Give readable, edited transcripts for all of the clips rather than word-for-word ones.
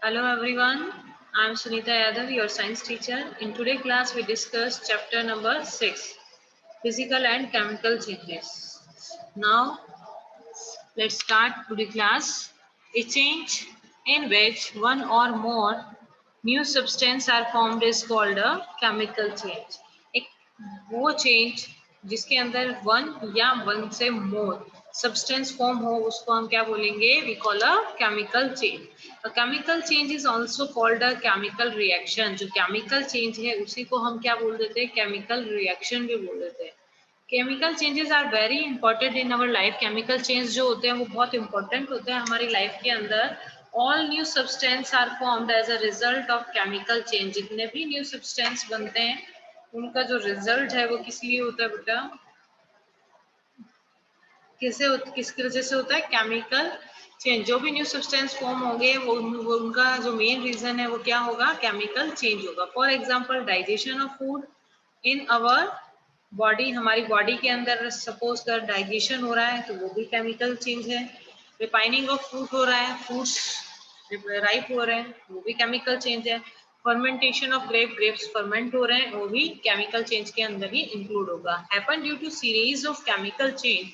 Hello everyone, I am Sunita Yadav, your science teacher. In today's class, we discuss chapter number 6, Physical and Chemical Changes. Now, let's start today's class. A change in which one or more new substance are formed is called a chemical change. एक वो change जिसके अंदर one या one से more substance form हो उसको हम क्या बोलेंगे? We call a chemical change. A chemical change is also called a chemical reaction. जो केमिकल चेंज है उसी को हम क्या बोल देते हैं? केमिकल रिएक्शन भी बोल देते हैं. Chemical changes are very important in our life. Chemical change जो होते हैं वो बहुत इंपॉर्टेंट होते हैं हमारी लाइफ के अंदर. All new substance are formed as a result of chemical change. जितने भी न्यू सब्सटेंस बनते हैं उनका जो रिजल्ट है वो किस लिए होता है बेटा? किसकी वजह से होता है? Chemical change. जो भी न्यू सब्सटेंस फॉर्म होंगे वो उनका जो मेन रीजन है वो क्या होगा? केमिकल चेंज होगा. For example digestion of food in our body. हमारी बॉडी के अंदर सपोज कर डाइजेशन हो रहा है तो वो भी केमिकल चेंज है. रिफाइनिंग ऑफ फ्रूट हो रहा है, फ्रूट्स राइप हो रहे हैं, वो भी केमिकल चेंज है. फर्मेंटेशन ऑफ ग्रेप्स फर्मेंट हो रहे हैं, वो भी केमिकल चेंज के अंदर ही इंक्लूड होगा. Happen due to series of chemical change.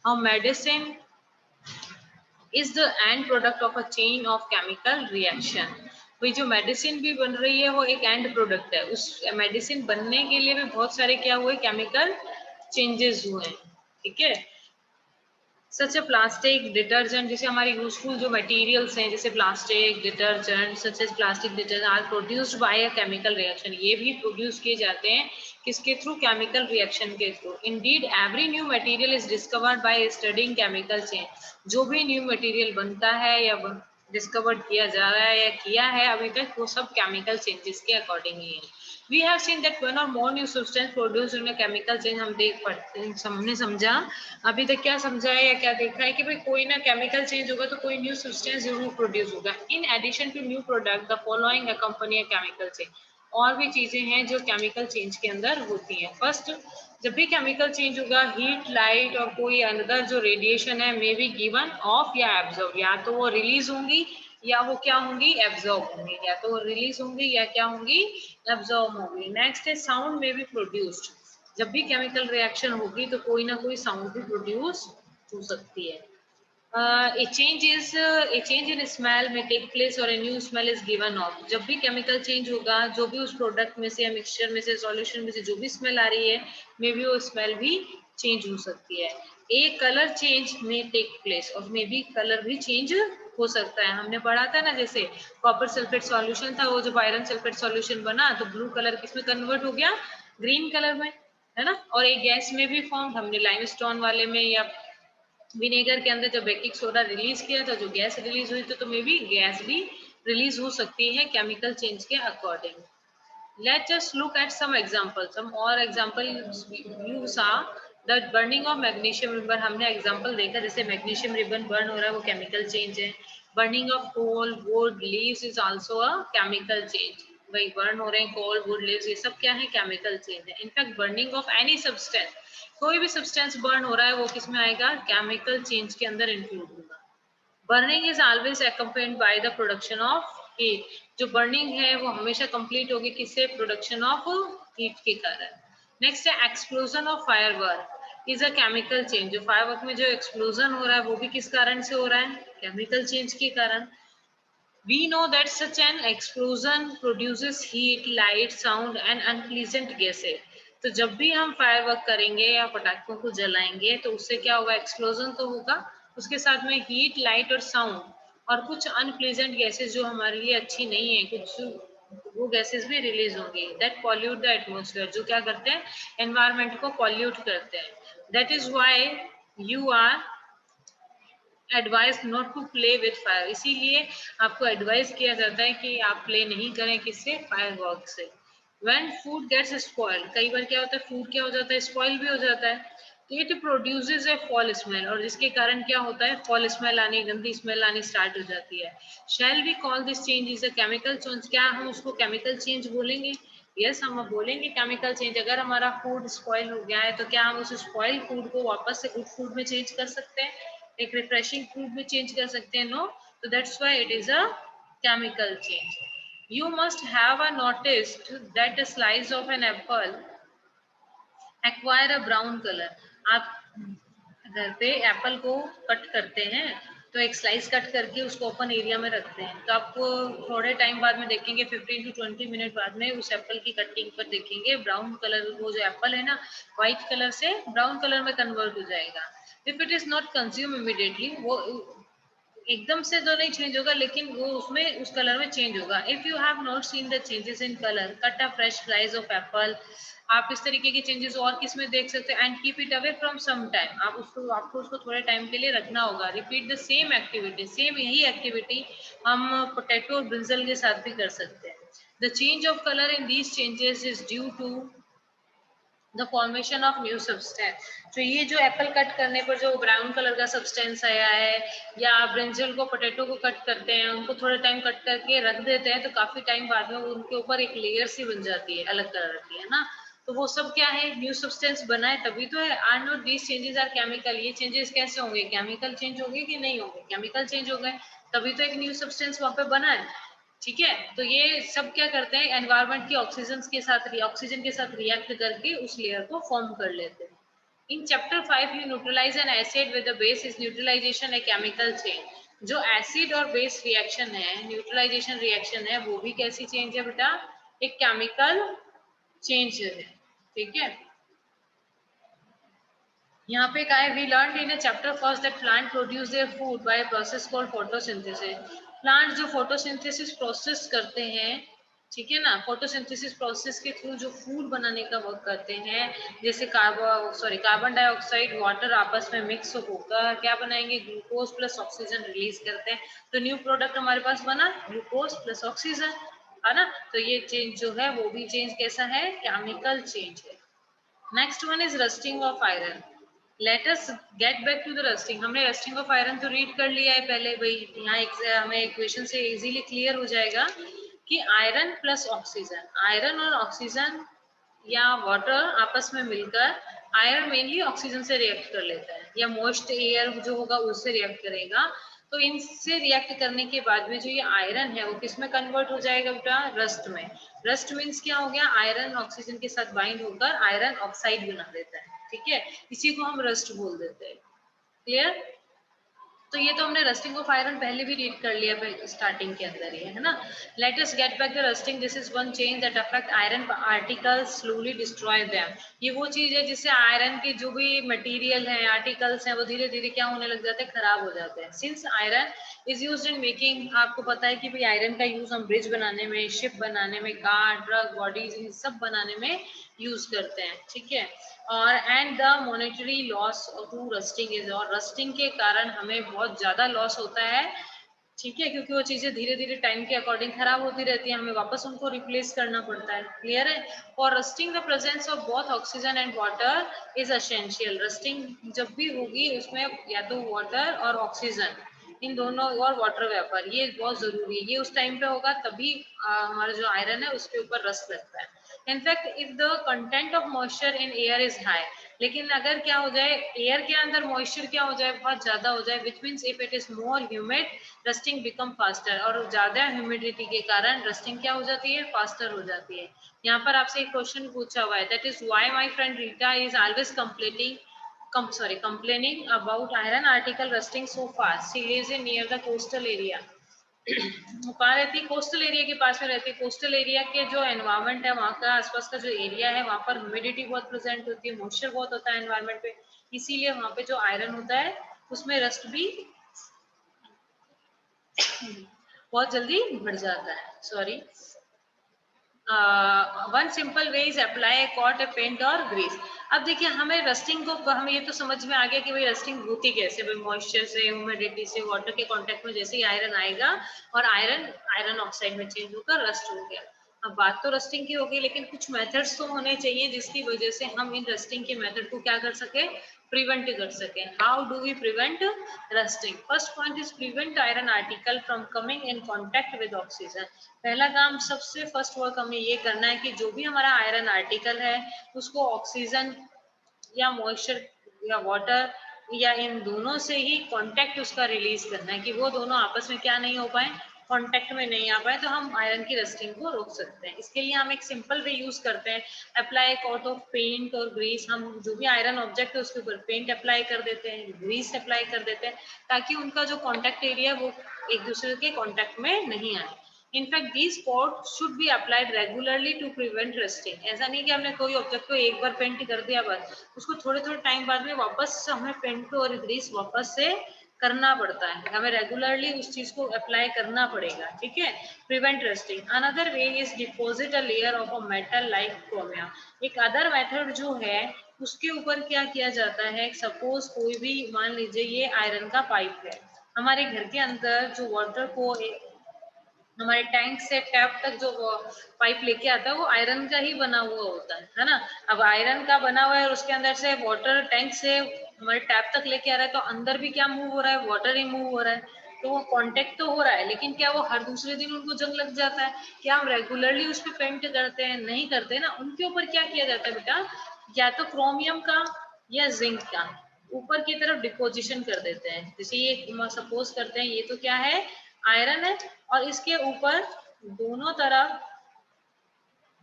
Our medicine is the end product of a chain of chemical reaction. वही जो मेडिसिन भी बन रही है वो एक एंड प्रोडक्ट है. उस मेडिसिन बनने के लिए भी बहुत सारे क्या हुए? केमिकल चेंजेस हुए हैं. ठीक है. सच ए प्लास्टिक डिटर्जेंट, जैसे हमारे यूजफुल जो मटेरियल्स हैं जैसे plastic detergent such as plastic detergent are produced by a chemical reaction. ये भी प्रोड्यूस किए जाते हैं किसके थ्रू? केमिकल रिएक्शन के through. Indeed every new material is discovered by studying chemical change. जो भी न्यू मटेरियल बनता है या डिस्कवर्ड किया जा रहा है या किया है अभी तक वो सब केमिकल चेंजेस के अकॉर्डिंग ही है. We have seen that one or more new substance produced in a chemical change. हम देख पढ़ते हमने समझा अभी तक क्या समझा है या क्या देखा है कि भाई कोई ना केमिकल चेंज होगा तो कोई न्यू सब्सटेंस जरूर प्रोड्यूस होगा. In addition to new product the following accompany chemical change. और भी चीजें हैं जो केमिकल चेंज के अंदर होती हैं. फर्स्ट, जब भी केमिकल चेंज होगा हीट लाइट और कोई अनदर जो रेडिएशन है मे बी गिवन ऑफ या एब्जॉर्ब. या तो वो रिलीज होंगी या वो क्या होंगी? एब्जॉर्ब होंगी. या तो वो रिलीज होंगी या क्या होंगी? एब्जॉर्ब होंगी. नेक्स्ट है साउंड में भी प्रोड्यूस्ड. जब भी केमिकल रिएक्शन होगी तो कोई ना कोई साउंड भी प्रोड्यूस हो सकती है. A change in smell may take place or a new smell is given off. जब भी केमिकल चेंज होगा जो भी उस प्रोडक्ट में से या मिक्सचर में से सॉल्यूशन में से जो भी स्मेल आ रही है मे बी वो स्मेल भी चेंज हो सकती है. ए कलर चेंज में टेक प्लेस और मे बी कलर भी चेंज हो सकता है. हमने पढ़ा था ना जैसे कॉपर सल्फेट सॉल्यूशन था वो जब आयरन सल्फेट सॉल्यूशन बना तो ब्लू कलर किसमें कन्वर्ट हो गया? ग्रीन कलर में, है ना. और एक गैस में भी फॉर्म हमने लाइमस्टोन वाले में या विनेगर के अंदर जब बेकिंग सोडा रिलीज किया था जो गैस रिलीज हुई थी तो मे बी गैस भी रिलीज हो सकती है केमिकल चेंज के according. Let's just look at some examples. Some और example you saw that burning of magnesium ribbon. हमने example देखा जैसे magnesium ribbon burn हो रहा है वो chemical change है. Burning of coal, wood, leaves is also a chemical change. वही burn हो रहे हैं coal, wood, leaves ये सब क्या है? Chemical change है. In fact, burning of any substance, कोई भी substance burn हो रहा है वो किस में आएगा? Chemical change के अंदर include होगा. Burning is always accompanied by the production of heat. जो बर्निंग है वो हमेशा कंप्लीट होगी किससे? प्रोडक्शन ऑफ हीट के कारण. नेक्स्ट है explosion of firework is a chemical change. जो फायरवर्क में जो एक्सप्लोजन हो रहा है वो भी किस कारण से हो रहा है? केमिकल चेंज के कारण. We know that such an explosion produces heat, light, sound and unpleasant gases. तो जब भी हम फायरवर्क करेंगे या पटाखों को जलाएंगे तो उससे क्या होगा? एक्सप्लोजन तो होगा, उसके साथ में हीट लाइट और साउंड और कुछ अनप्लीजेंट गैसेस जो हमारे लिए अच्छी नहीं है कुछ वो गैसेस भी रिलीज होंगी. That pollute the atmosphere. जो क्या करते हैं? एनवायरमेंट को पॉल्यूट करते हैं. That is why you are advise not to play with fire. इसीलिए आपको एडवाइस किया जाता है कि आप प्ले नहीं करें किससे? फायरवर्क से. व्हेन फूड गेट्स स्पॉइल्ड, कई बार क्या होता है फूड क्या हो जाता है? स्पॉइल भी हो जाता है. तो it produces A fall smell और जिसके कारण क्या होता है? फॉल स्मेल आनी, गंदी स्मेल आनी स्टार्ट हो जाती है. Shall we call this change is a chemical change. क्या हम उसको केमिकल चेंज बोलेंगे? यस हम बोलेंगे केमिकल चेंज. अगर हमारा फूड स्पॉइल हो गया है तो क्या हम उस स्पॉइल फूड को वापस से गुड फूड में चेंज कर सकते हैं? एक रिफ्रेशिंग फूड में चेंज कर सकते हैं? नो. तो that's why it is a chemical change. You must have noticed that a slice of an apple acquire a brown color. आप घर पे एप्पल को कट करते हैं तो एक स्लाइस कट करके उसको ओपन एरिया में रखते हैं, तो आपको थोड़े टाइम बाद में देखेंगे 15 to 20 मिनट बाद में उस एप्पल की कटिंग पर देखेंगे ब्राउन कलर, वो जो एप्पल है ना व्हाइट कलर से ब्राउन कलर में कन्वर्ट हो जाएगा। If it is not consume immediately, वो एकदम से तो नहीं चेंज होगा लेकिन वो उसमें उस कलर में चेंज होगा। If you have not seen the changes in colour, cut a fresh slice of Apple. आप इस तरीके के चेंजेस और किस में देख सकते हैं? And keep it away from some time, आपको उसको थोड़े टाइम के लिए रखना होगा। Repeat the same activity, same यही एक्टिविटी हम पोटैटो और ब्रिंजल के साथ भी कर सकते हैं। The change of colour in these changes is due to the formation of new substance. तो ये जो एप्पल कट करने पर जो ब्राउन कलर का सब्सटेंस आया है, या ब्रिंजल को पोटैटो को कट करते हैं, उनको थोड़े टाइम कट करके रख देते हैं तो काफी टाइम बाद में उनके ऊपर एक लेयर सी बन जाती है अलग कलर की, है ना। तो वो सब क्या है? न्यू सब्सटेंस बना है तभी तो है। Are not these changes are chemical. ये चेंजेस कैसे होंगे? केमिकल चेंज होंगे कि नहीं होंगे? केमिकल चेंज हो गए तभी तो एक न्यू सब्सटेंस वहां पे बना है, ठीक है। तो ये सब क्या करते हैं? एनवायरनमेंट की ऑक्सीजन के साथ रिएक्ट करके उस लेयर को फॉर्म कर लेते हैं। In chapter 5 you neutralize an acid with the base is neutralization a chemical change. जो एसिड और बेस रिएक्शन है, न्यूट्रलाइजेशन रिएक्शन है, वो भी कैसी चेंज है बेटा? एक केमिकल चेंज है, ठीक है। यहाँ पे क्या है? We learn in chapter first that plant produce their food by process called photosynthesis. Plant जो फोटोसिंथेसिस प्रोसेस करते हैं, ठीक है ना, फोटोसिंथेसिस प्रोसेस के थ्रू जो फूड बनाने का वर्क करते हैं, जैसे कार्बन डाइऑक्साइड वाटर आपस में मिक्स होकर क्या बनाएंगे? ग्लूकोज प्लस ऑक्सीजन रिलीज करते हैं। तो न्यू प्रोडक्ट हमारे पास बना ग्लूकोज प्लस ऑक्सीजन, है ना। तो ये चेंज जो है वो भी चेंज कैसा है? केमिकल चेंज है। Next one is rusting of iron. Let us get back to the rusting. हमने रस्टिंग ऑफ आयरन तो रीड कर लिया है पहले भाई, यहाँ हमें इक्वेशन से इजीली क्लियर हो जाएगा कि आयरन प्लस ऑक्सीजन, आयरन और ऑक्सीजन या वाटर आपस में मिलकर, आयरन मेनली ऑक्सीजन से रिएक्ट कर लेता है या मॉइस्ट एयर जो होगा उससे रिएक्ट करेगा। तो इनसे रिएक्ट करने के बाद में जो ये आयरन है वो किस में कन्वर्ट हो जाएगा बेटा? रस्ट में। रस्ट मीन्स क्या हो गया? आयरन ऑक्सीजन के साथ बाइंड होकर आयरन ऑक्साइड बना देता है, ठीक है। इसी को हम रस्ट बोल देते हैं। क्लियर? तो ये तो हमने रस्टिंग ऑफ आयरन पहले भी रीड कर लिया स्टार्टिंग के अंदर ही, है ना। Late us get back the rusting. This is one change that affect iron articles slowly destroy them. ये वो चीज है जिससे आयरन के जो भी मटेरियल है, आर्टिकल्स हैं, वो धीरे धीरे क्या होने लग जाते हैं? खराब हो जाते हैं। Since iron is used in making, आपको पता है कि भाई आयरन का यूज हम ब्रिज बनाने में, शिप बनाने में, कार, ट्रक, बॉडीज, इन सब बनाने में यूज करते हैं, ठीक है। और and the monetary loss to rusting is, और रस्टिंग के कारण हमें बहुत ज्यादा लॉस होता है, ठीक है, क्योंकि वो चीजें धीरे धीरे टाइम के अकॉर्डिंग खराब होती रहती है, हमें वापस उनको रिप्लेस करना पड़ता है। क्लियर है? और rusting the presence of both oxygen and water is essential. Rusting जब भी होगी उसमें या तो वाटर और ऑक्सीजन, इन दोनों, और वाटर वेपर, ये बहुत जरूरी है। ये उस टाइम पे होगा तभी हमारा जो आयरन है उसके ऊपर रस्ट लगता है। In fact if the content of moisture in air is high, लेकिन अगर क्या हो जाए, एयर के अंदर मॉइस्चर क्या हो जाए? बहुत ज्यादा हो जाए, which means if it is more humid rusting become faster. और ज्यादा ह्यूमिडिटी के कारण रस्टिंग क्या हो जाती है? फास्टर हो जाती है। यहाँ पर आपसे एक क्वेश्चन पूछा हुआ है, that is why my friend Rita is always complaining about iron article rusting so fast. She lives in near the coastal area. कहाँ रहती है? कोस्टल एरिया के पास में रहती है। कोस्टल एरिया के जो एनवायरनमेंट है, वहाँ का आसपास का जो एरिया है, वहाँ पर ह्यूमिडिटी बहुत प्रेजेंट होती है, मॉइस्चर बहुत होता है एनवायरनमेंट पे, इसीलिए वहाँ पे जो आयरन होता है उसमें रस्ट भी बहुत जल्दी बढ़ जाता है। Sorry, one simple way is apply coat a paint और ग्रीस। अब देखिए हमें रस्टिंग को, हमें ये तो समझ में आ गया कि भाई रस्टिंग होती कैसे, भाई मॉइस्चर से, ह्यूमिडिटी से, वाटर के कांटेक्ट में जैसे ही आयरन आएगा और आयरन ऑक्साइड में चेंज होकर रस्ट हो गया। अब बात तो रस्टिंग की होगी, लेकिन कुछ मेथड्स तो होने चाहिए जिसकी वजह से हम इन रस्टिंग के मेथड को क्या कर सके? प्रिवेंट कर सके। How do we prevent rusting? First point is prevent iron article from coming in contact with oxygen. पहला काम, सबसे फर्स्ट वर्क हमें ये करना है कि जो भी हमारा आयरन आर्टिकल है उसको ऑक्सीजन या मॉइस्चर या वाटर या इन दोनों से ही कांटेक्ट उसका रिलीज करना है, कि वो दोनों आपस में क्या नहीं हो पाए? कांटेक्ट में नहीं आ पाए तो हम आयरन की रस्टिंग को रोक सकते हैं। इसके लिए हम एक सिंपल वे यूज करते हैं, अप्लाई कोट ऑफ पेंट और ग्रीस। हम जो भी आयरन ऑब्जेक्ट है उसके ऊपर पेंट अप्लाई कर देते हैं, ग्रीस अप्लाई कर देते हैं, ताकि उनका जो कॉन्टेक्ट एरिया वो एक दूसरे के कॉन्टेक्ट में नहीं आए। In fact these coat should be applied regularly to prevent rusting. ऐसा नहीं कि हमने कोई ऑब्जेक्ट को एक बार पेंट कर दिया बस, उसको थोड़े थोड़े टाइम बाद में वापस हमें पेंट और ग्रीस वापस से करना पड़ता है, हमें रेगुलरली उस चीज को अप्लाई करना पड़ेगा, ठीक है। Prevent rusting. Another way is deposit a layer of a metal like chromium. एक अदर मेथड जो है उसके ऊपर क्या किया जाता है, सपोज कोई भी मान लीजिए ये आयरन का पाइप है, हमारे घर के अंदर जो वाटर को हमारे टैंक से टैप तक जो पाइप लेके आता है वो आयरन का ही बना हुआ होता है ना। अब आयरन का बना हुआ है और उसके अंदर से वाटर टैंक से हमारे टैप तक लेके आ रहा है, तो अंदर भी क्या मूव हो रहा है, वाटर ही मूव हो रहा है। तो वो कांटेक्ट तो हो रहा है, लेकिन क्या वो हर दूसरे दिन उनको जंग लग जाता है? क्या हम रेगुलरली उस पर पेंट करते हैं? नहीं करते ना। उनके ऊपर क्या किया जाता है बेटा, या तो क्रोमियम का या जिंक का ऊपर की तरफ डिपोजिशन कर देते हैं। जैसे ये सपोज करते हैं ये तो क्या है, आयरन है, और इसके ऊपर दोनों तरफ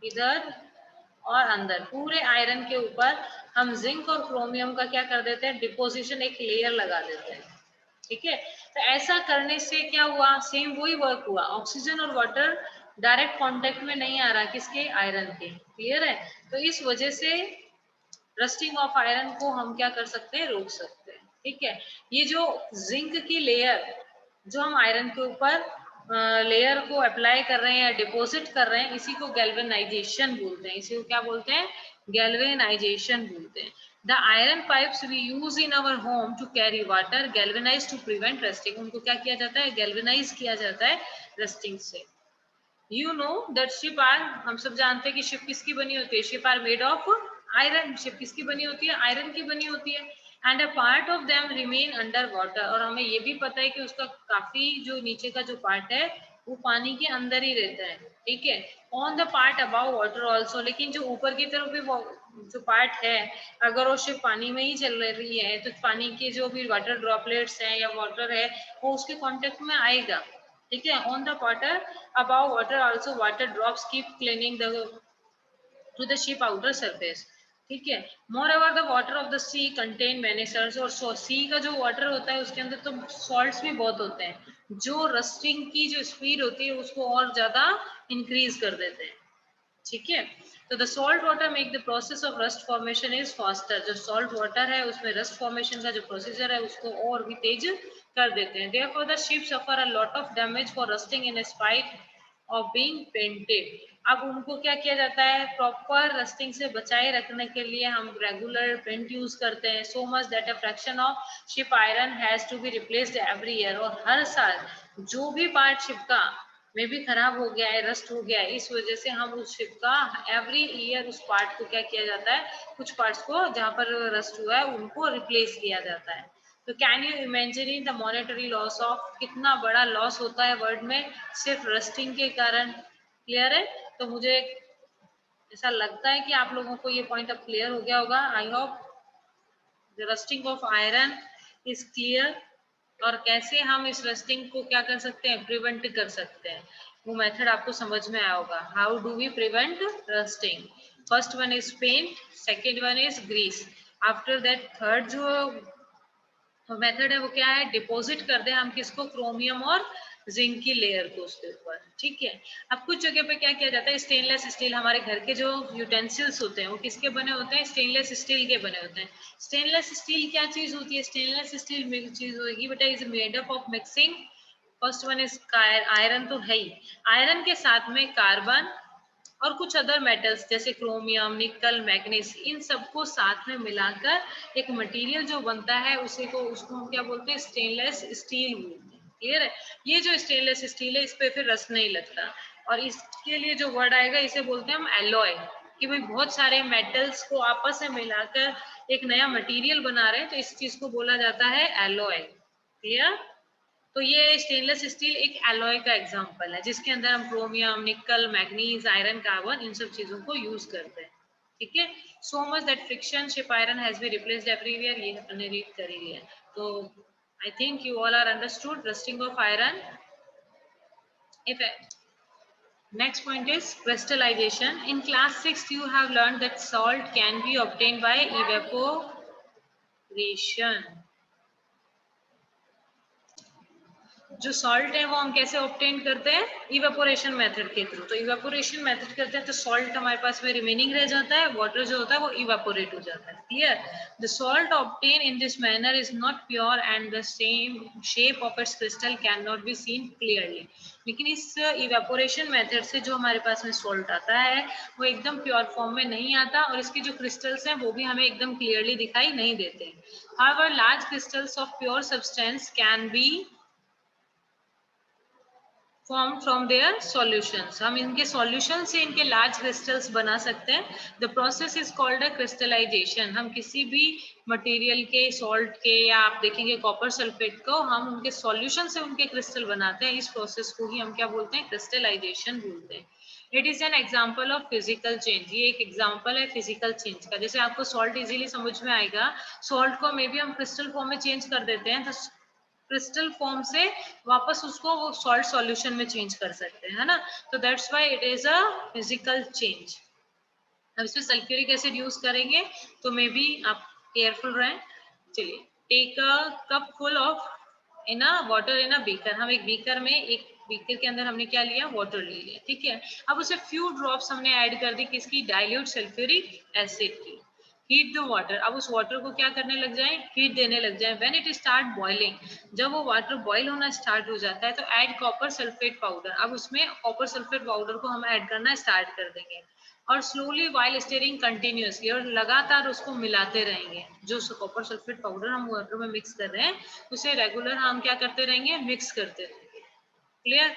इधर और अंदर पूरे आयरन के ऊपर हम जिंक और क्रोमियम का क्या कर देते हैं, डिपोजिशन, एक लेयर लगा देते हैं, ठीक है। तो ऐसा करने से क्या हुआ, सेम वही वर्क हुआ, ऑक्सीजन और वाटर डायरेक्ट कांटेक्ट में नहीं आ रहा, किसके, आयरन के। क्लियर है। तो इस वजह से रस्टिंग ऑफ आयरन को हम क्या कर सकते हैं, रोक सकते हैं, ठीक है। ये जो जिंक की लेयर जो हम आयरन के ऊपर लेयर को अप्लाई कर रहे हैं या डिपॉजिट कर रहे हैं, इसी को गैल्वेनाइजेशन बोलते हैं। इसी को क्या बोलते हैं, गैल्वेनाइजेशन बोलते हैं। The iron pipes we use in our home to carry water galvanize to prevent rusting. उनको क्या किया जाता है, गैल्वेनाइज किया जाता है रस्टिंग से। You know that ship are, हम सब जानते हैं कि शिप किसकी बनी होती है, ship are made of iron. Ship किसकी बनी होती है, आयरन की बनी होती है। And a part of them remain under water. और हमें ये भी पता है कि उसका काफी जो नीचे का जो पार्ट है वो पानी के अंदर ही रहता है, ठीक है। On the part above water also. लेकिन जो ऊपर की तरफ भी जो पार्ट है, अगर वो शिप पानी में ही चल रही है तो पानी के जो भी वाटर ड्रॉपलेट्स हैं या वाटर है वो उसके कांटेक्ट में आएगा, ठीक है। On the water above water also water drops keep cleaning the to the ship outer surface, ठीक है। moreover the water of the sea contain many salts। और सी का जो वाटर होता है उसके अंदर तो सॉल्ट्स भी बहुत होते हैं, जो रस्टिंग की जो स्पीड होती है उसको और ज्यादा इंक्रीज कर देते हैं, ठीक है। तो the salt water make the process of rust formation is faster. जो सॉल्ट वाटर है उसमें रस्ट फॉर्मेशन का जो प्रोसीजर है उसको और भी तेज कर देते हैं। Therefore the ship suffer a lot of damage for rusting in spite of being painted. अब उनको क्या किया जाता है, प्रॉपर रस्टिंग से बचाए रखने के लिए हम रेगुलर पेंट यूज करते हैं। So much that a fraction of ship iron has to be replaced every year. और हर साल जो भी पार्ट शिप का में भी खराब हो गया है, रस्ट हो गया है, इस वजह से हम उस शिप का एवरी ईयर उस पार्ट को क्या किया जाता है, कुछ पार्ट्स को जहां पर रस्ट हुआ है उनको रिप्लेस किया जाता है। तो can you imagine the monetary loss of, कितना बड़ा लॉस होता है वर्ल्ड में सिर्फ रस्टिंग के कारण। क्लियर है। तो मुझे ऐसा लगता है कि आप लोगों को ये पॉइंट अब क्लियर हो गया होगा। I hope the rusting of iron is clear, और कैसे हम इस रस्टिंग को क्या कर सकते हैं, प्रिवेंट कर सकते हैं, वो मेथड आपको समझ में आया होगा। How do we prevent rusting. First one is paint, second one is grease, after that third जो मेथड है वो क्या है, डिपॉजिट कर दे हम किसको, क्रोमियम और जिंक की लेयर को उसके ऊपर, ठीक है। अब कुछ जगह पे क्या किया जाता है, स्टेनलेस स्टील, हमारे घर के जो यूटेंसिल्स होते हैं वो किसके बने होते हैं, स्टेनलेस स्टील के बने होते हैं। स्टेनलेस स्टील क्या चीज होती है, स्टेनलेस स्टील चीज होगी बेटा, is made up of mixing, first one is iron तो है ही, आयरन के साथ में कार्बन और कुछ अदर मेटल्स जैसे क्रोमियम, निकल, मैग्नीज, इन सबको साथ में मिलाकर एक मटेरियल जो बनता है उसी को, उसको हम क्या बोलते हैं, स्टेनलेस स्टील बोलते हैं। क्लियर है। ये जो स्टेनलेस स्टील है इस पे फिर रस्ट नहीं लगता, और इसके लिए जो वर्ड आएगा इसे बोलते हैं हम एलॉय, कि भाई बहुत सारे मेटल्स को आपस में मिलाकर एक नया मटेरियल बना रहे हैं, तो इस चीज को बोला जाता है एलॉय। क्लियर। तो ये स्टेनलेस स्टील एक एलॉय का एग्जांपल है जिसके अंदर हम क्रोमियम, निकल, मैग्नीज, आयरन, कार्बन, इन सब चीजों को यूज करते हैं, ठीक है। So much that friction ship iron has been replaced everywhere, ये हमने रीड कर ही लिया। तो I think you all are understood rusting of iron. If next point is crystallization. In class 6, you have learned that salt can be obtained by evaporation. जो salt है वो हम कैसे ऑब्टेन करते हैं? इवेपोरेशन मेथड के थ्रू। तो evaporation method करते हैं तो सॉल्ट हमारे पास में रिमेनिंग रह जाता है, वाटर जो होता है वो इवेपोरेट हो जाता है। Clear? The salt obtain in this manner is not pure and the same shape of its crystal can not be seen clearly. लेकिन इस इवेपोरेशन मेथड से जो हमारे पास में सॉल्ट आता है वो एकदम प्योर फॉर्म में नहीं आता और इसके जो क्रिस्टल्स हैं वो भी हमें एकदम क्लियरली दिखाई नहीं देते। However large crystals of pure substance can be form from their solutions. हम इनके सॉल्यूशन से इनके लार्ज क्रिस्टल्स बना सकते हैं। The process is called a crystallization. हम किसी भी मटेरियल के, सॉल्ट के, या आप देखेंगे कॉपर सल्फेट को, हम उनके सॉल्यूशन से उनके क्रिस्टल बनाते हैं। इस प्रोसेस को ही हम क्या बोलते हैं? क्रिस्टलाइजेशन बोलते हैं। It is an example of physical change. ये एक एग्जाम्पल है फिजिकल चेंज का। जैसे आपको सॉल्ट इजीली समझ में आएगा, सॉल्ट को मे बी हम क्रिस्टल फॉर्म में चेंज कर देते हैं तो क्रिस्टल फॉर्म से वापस उसको वो सॉल्ट सॉल्यूशन में चेंज कर सकते हैं, है ना? तो that's why it is a physical change. अब इसमें सल्फ्यूरिक एसिड यूज करेंगे तो मे बी आप केयरफुल रहें। चलिए, take a cup full of in a water in a beaker. हम एक बीकर में, एक बीकर के अंदर हमने क्या लिया? वाटर ले लिया, ठीक है। अब उसे फ्यू ड्रॉप्स हमने ऐड कर दी, किसकी? डाइल्यूट सल्फ्यूरिक एसिड की। Heat the water. अब उस वाटर को क्या करने लग जाए? हीट देने लग जाए। व्हेन इट स्टार्ट बॉइलिंग, जब वो वाटर बॉईल होना स्टार्ट हो जाता है तो ऐड कॉपर सल्फेट पाउडर। अब उसमें कॉपर सल्फेट पाउडर को हम ऐड करना स्टार्ट कर देंगे और स्लोली वाइल स्टीयरिंग कंटिन्यूअसली, और लगातार उसको मिलाते रहेंगे। जो कॉपर सल्फेट पाउडर हम वाटर में मिक्स कर रहे हैं उसे रेगुलर हम क्या करते रहेंगे? मिक्स करते रहेंगे। Clear?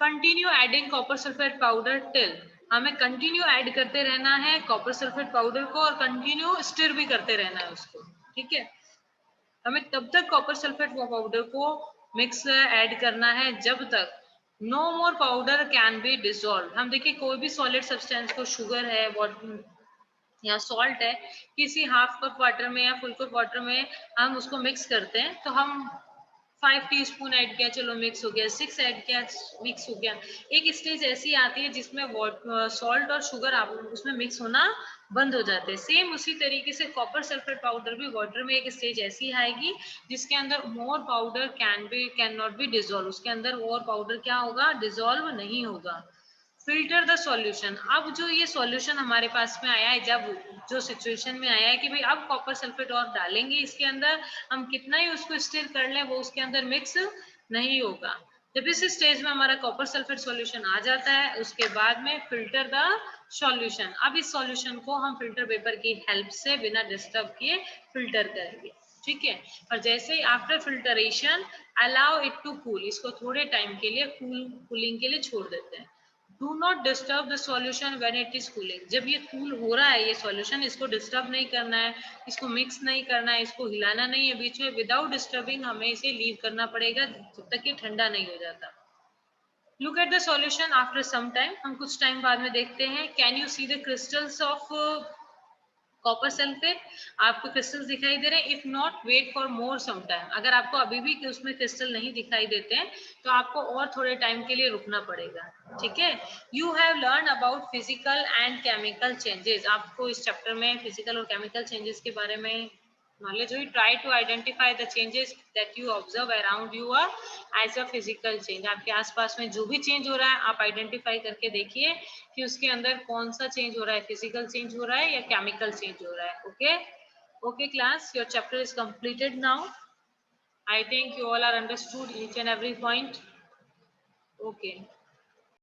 Continue adding copper sulphate powder till, हमें कंटिन्यू ऐड करते रहना है कॉपर सल्फेट पाउडर को और कंटिन्यू स्टिर भी करते रहना है उसको, ठीक है। हमें तब तक कॉपर सल्फेट पाउडर को मिक्स ऐड करना है जब तक no more powder can be dissolve. हम देखिए कोई भी सॉलिड सब्सटेंस को, शुगर है, वाटर या सॉल्ट है, किसी हाफ कप वाटर में या फुल कप वाटर में हम उसको मिक्स करते हैं तो हम 5 टीस्पून ऐड किया, चलो मिक्स हो गया, 6 ऐड किया, मिक्स हो गया। एक स्टेज ऐसी आती है जिसमें सॉल्ट और शुगर आप उसमें मिक्स होना बंद हो जाते हैं। सेम उसी तरीके से कॉपर सल्फेट पाउडर भी वाटर में एक स्टेज ऐसी आएगी जिसके अंदर more powder can not be dissolve, उसके अंदर और पाउडर क्या होगा? डिजोल्व नहीं होगा। Filter the solution. अब जो ये सॉल्यूशन हमारे पास में आया है, जब जो सिचुएशन में आया है कि भाई अब कॉपर सल्फेट और डालेंगे इसके अंदर, हम कितना ही उसको स्टिर कर लें वो उसके अंदर मिक्स नहीं होगा। जब इस स्टेज में हमारा कॉपर सल्फेट सॉल्यूशन आ जाता है उसके बाद में फिल्टर द सॉल्यूशन। अब इस सॉल्यूशन को हम फिल्टर पेपर की हेल्प से बिना डिस्टर्ब किए फिल्टर करेंगे, ठीक है। और जैसे ही after filtration allow it to cool, इसको थोड़े टाइम के लिए कूलिंग के लिए छोड़ देते हैं। Do not disturb the solution when it is cooling. जब ये कूल हो रहा है ये सॉल्यूशन, इसको डिस्टर्ब नहीं करना है, इसको मिक्स नहीं करना है, इसको हिलाना नहीं है बीच में। विदाउट डिस्टर्बिंग हमें इसे लीव करना पड़ेगा जब तक ये ठंडा नहीं हो जाता। Look at the solution after some time. हम कुछ टाइम बाद में देखते हैं। Can you see the crystals of copper sulphate? आपको क्रिस्टल्स दिखाई दे रहे हैं? If not wait for more some time. अगर आपको अभी भी उसमें क्रिस्टल नहीं दिखाई देते हैं तो आपको और थोड़े टाइम के लिए रुकना पड़ेगा, ठीक है। You have learn about physical and chemical changes. आपको इस चैप्टर में फिजिकल और केमिकल चेंजेस के बारे में नॉलेज हुई। Try to identify the changes that you observe around you are as a physical change. आपके आसपास में जो भी चेंज हो रहा है आप आइडेंटिफाई करके देखिए कि उसके अंदर कौन सा चेंज हो रहा है, फिजिकल चेंज हो रहा है या केमिकल चेंज हो रहा है। Okay okay class, your chapter is completed now. I think you all are understood each and every point. Okay.